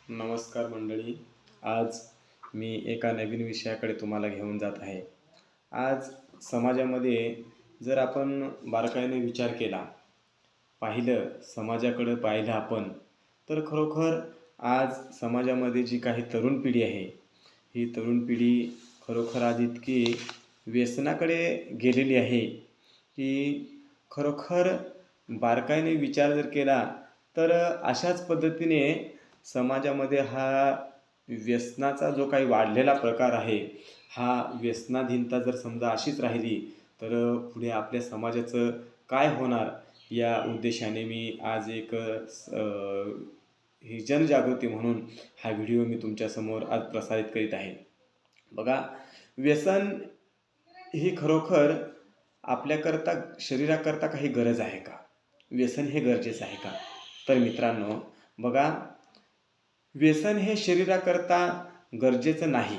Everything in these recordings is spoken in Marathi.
नमस्कार मंडळी. आज मी एका नवीन विषयाकडे तुम्हाला घेऊन जात आहे. आज समाजामध्ये जर आपण बारकाईने विचार केला, समाजाकडे पाहिलं आपण, तर खरोखर आज समाजामध्ये जी काही तरुण पिढी आहे, ही तरुण पिढी खरोखर आज इतकी व्यसनाकडे गेलेली आहे, की खरोखर बारकाईने विचार जर केला, तर अशाच पद्धतीने समाजामध्ये हा व्यसनाचा जो काही वाढलेला प्रकार आहे, हा व्यसनाधीनता जर समजा अशीच राहिली, तर पुढे आपल्या समाजाचं काय होणार या उद्देशाने मी आज ही जनजागृती म्हणून हा व्हिडिओ मी तुमच्यासमोर आज प्रसारित करीत आहे. बघा, व्यसन ही खरोखर आपल्याकरता शरीराकरता काही गरज आहे का? व्यसन हे गरजेचं आहे का? तर मित्रांनो, बघा, व्यसन हे शरीराकरता गरजेचं नाही.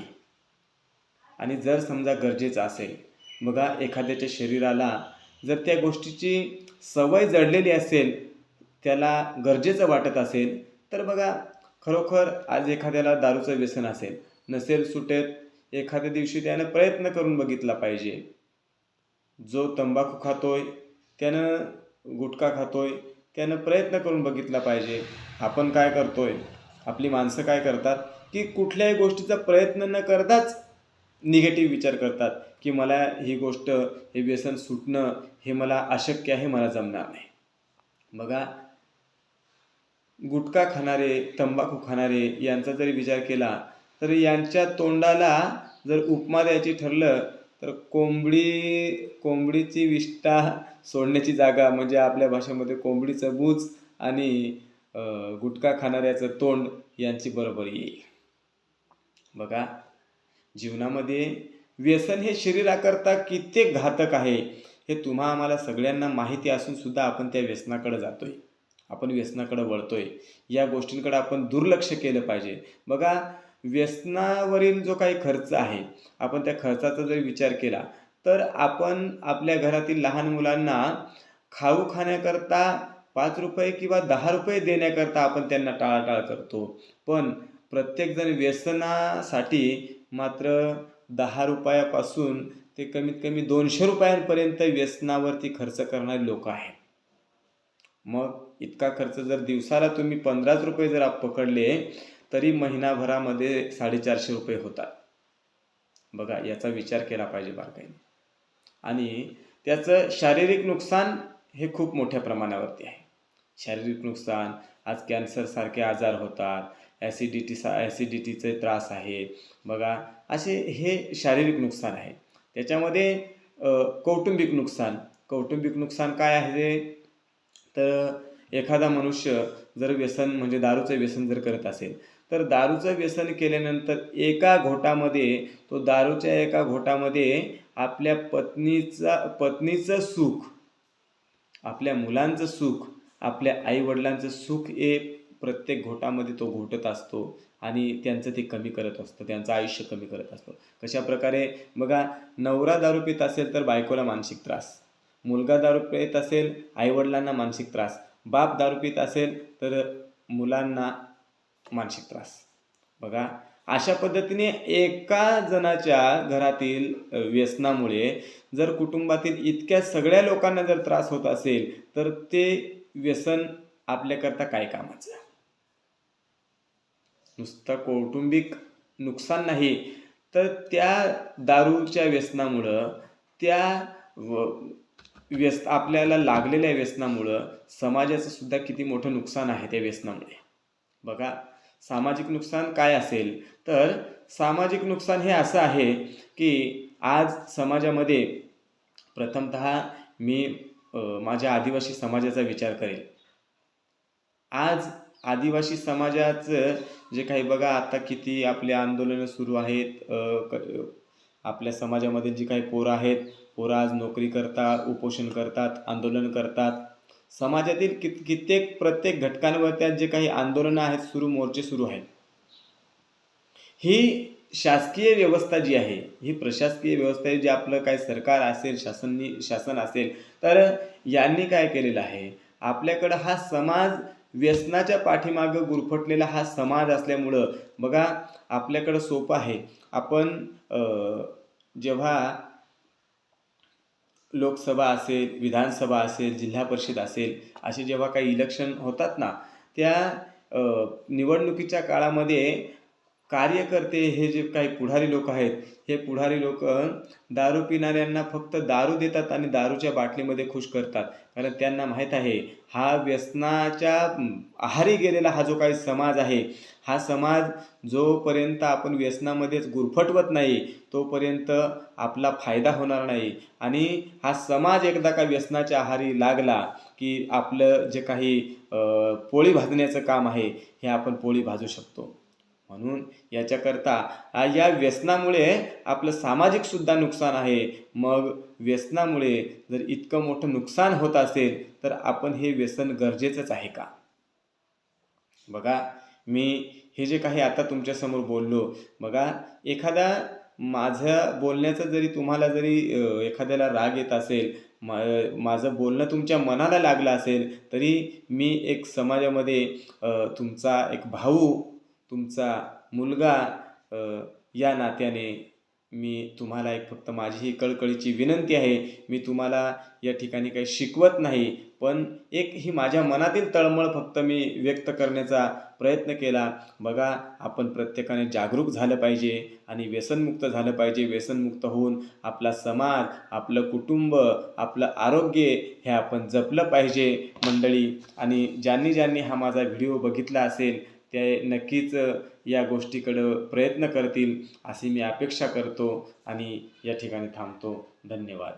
आणि जर समजा गरजेचं असेल, बघा, एखाद्याच्या शरीराला जर त्या गोष्टीची सवय जडलेली असेल, त्याला गरजेचं वाटत असेल, तर बघा, खरोखर आज एखाद्याला दारूचं व्यसन असेल, नसेल सुटेत, एखाद्या दिवशी त्यानं प्रयत्न करून बघितला पाहिजे. जो तंबाखू खातोय, त्यानं गुटखा खातोय, त्यानं प्रयत्न करून बघितला पाहिजे. आपण काय करतोय, आपली माणसं काय करतात, की कुठल्याही गोष्टीचा प्रयत्न न करताच निगेटिव्ह विचार करतात, की मला ही गोष्ट, हे व्यसन सुटणं हे मला अशक्य आहे, मला जमणार नाही. बघा, गुटखा खाणारे, तंबाखू खाणारे यांचा जरी विचार केला, तर यांच्या तोंडाला जर उपमा द्यायची ठरलं, तर कोंबडीची विष्ठा सोडण्याची जागा म्हणजे आपल्या भाषेमध्ये कोंबडीचं बूच आणि गुटखा खाणाऱ्याचं तोंड यांची बरोबर येईल. बघा, जीवनामध्ये व्यसन हे शरीराकरता कित्येक घातक आहे, हे तुम्हा आम्हाला सगळ्यांना माहिती असून सुद्धा आपण त्या व्यसनाकडे जातोय, आपण व्यसनाकडे वळतोय. या गोष्टींकडे आपण दुर्लक्ष केलं पाहिजे. बघा, व्यसनावरील जो काही खर्च आहे, आपण त्या खर्चाचा जर विचार केला, तर आपण आपल्या घरातील लहान मुलांना खाऊ खाण्याकरता 5 रुपये किंवा 10 रुपये देण्याकरता आपण त्यांना टाळाटाळ करतो. पण प्रत्येकजण व्यसनासाठी मात्र 10 रुपयापासून ते कमीत कमी 200 रुपयांपर्यंत व्यसनावरती खर्च करणारे लोक आहेत. मग इतका खर्च जर दिवसाला तुम्ही 15 रुपये जर पकडले, तरी महिनाभरामध्ये 450 रुपये होतात. बघा, याचा विचार केला पाहिजे बारकाईने. आणि त्याचं शारीरिक नुकसान हे खूप मोठ्या प्रमाणावरती आहे. शारीरिक नुकसान, आज कॅन्सरसारखे आजार होतात, ॲसिडिटीचे त्रास आहे. बघा, असे हे शारीरिक नुकसान आहे. त्याच्यामध्ये कौटुंबिक नुकसान काय आहे, तर एखादा मनुष्य जर व्यसन म्हणजे दारूचं व्यसन जर करत असेल, तर दारूचं व्यसन केल्यानंतर दारूच्या एका घोटामध्ये आपल्या पत्नीचं सुख, आपल्या मुलांचं सुख, आपल्या आईवडिलांचं सुख हे प्रत्येक घोटामध्ये तो घोटत असतो आणि त्यांचं ते कमी करत असतो, त्यांचं आयुष्य कमी करत असतो. कशा प्रकारे, बघा, नवरा दारू पित असेल तर बायकोला मानसिक त्रास, मुलगा दारू पित असेल आईवडिलांना मानसिक त्रास, बाप दारू पित असेल तर मुलांना मानसिक त्रास. बघा, अशा पद्धतीने एका जणाच्या घरातील व्यसनामुळे जर कुटुंबातील इतक्या सगळ्या लोकांना जर त्रास होत असेल, तर ते व्यसन आपल्याकरता काय कामाचं? नुसतं कौटुंबिक नुकसान नाही, तर त्या दारूच्या व्यसनामुळं, त्या आपल्याला लागलेल्या व्यसनामुळं समाजाचं सुद्धा किती मोठं नुकसान आहे त्या व्यसनामुळे. बघा, सामाजिक नुकसान काय असेल, तर सामाजिक नुकसान हे असं आहे, की आज समाजामध्ये प्रथमतः मी माझ्या आदिवासी समाजाचा विचार करेल. आज आदिवासी समाजाचं जे काही, बघा, आता किती आपले आंदोलनं सुरू आहेत. आपल्या समाजामध्ये जी काही पोरं आहेत, पोरं आज नोकरी करतात, उपोषण करतात, आंदोलन करतात. समाजातील प्रत्येक घटकांवर जे काही आंदोलनं आहेत, मोर्चे सुरू आहेत. ही शासकीय व्यवस्था जी आहे, ही प्रशासकीय व्यवस्था आहे, जे आपलं काय सरकार असेल, शासन असेल, तर यांनी काय केलेलं आहे, आपल्याकडं हा समाज व्यसनाच्या पाठीमागं गुरफटलेला हा समाज असल्यामुळं बघा आपल्याकडं सोपं आहे. आपण जेव्हा लोकसभा असेल, विधानसभा असेल, जिल्हा परिषद असेल, असे जेव्हा काही इलेक्शन होतात ना, त्या निवडणुकीच्या काळामध्ये कार्यकर्ते हे जे काही पुढारी लोक आहेत, हे पुढारी लोक दारू पिणाऱ्यांना फक्त दारू देतात आणि दारूच्या बाटलीमध्ये खुश करतात. कारण त्यांना माहीत आहे, हा व्यसनाच्या आहारी गेलेला हा जो काही समाज आहे, हा समाज जोपर्यंत आपण व्यसनामध्येच गुरफटवत नाही, तोपर्यंत आपला फायदा होणार नाही. आणि हा समाज एकदा का व्यसनाच्या आहारी लागला, की आपलं जे काही पोळी भाजण्याचं काम आहे, हे आपण पोळी भाजू शकतो. म्हणून याच्याकरता या व्यसनामुळे आपलं सामाजिकसुद्धा नुकसान आहे. मग व्यसनामुळे जर इतकं मोठं नुकसान होत असेल, तर आपण हे व्यसन गरजेचंच आहे का? बघा, मी हे जे काही आता तुमच्यासमोर बोललो, बघा एखादा माझं बोलण्याचं जरी तुम्हाला जरी एखाद्याला राग येत असेल, माझं बोलणं तुमच्या मनाला लागलं असेल, तरी मी एक समाजामध्ये तुमचा एक भाऊ, तुमचा मुलगा या नात्याने मी तुम्हाला एक फक्त माझी ही कळकळीची विनंती आहे. मी तुम्हाला या ठिकाणी काही शिकवत नाही, पण एक ही माझ्या मनातील तळमळ फक्त मी व्यक्त करण्याचा प्रयत्न केला. बघा, आपण प्रत्येकाने जागरूक झालं पाहिजे आणि व्यसनमुक्त झालं पाहिजे. व्यसनमुक्त होऊन आपला समाज, आपलं कुटुंब, आपलं आरोग्य हे आपण जपलं पाहिजे मंडळी. आणि ज्यांनी हा माझा व्हिडिओ बघितला असेल, ते नक्कीच या गोष्टीकडं प्रयत्न करतील अशी मी अपेक्षा करतो आणि या ठिकाणी थांबतो. धन्यवाद.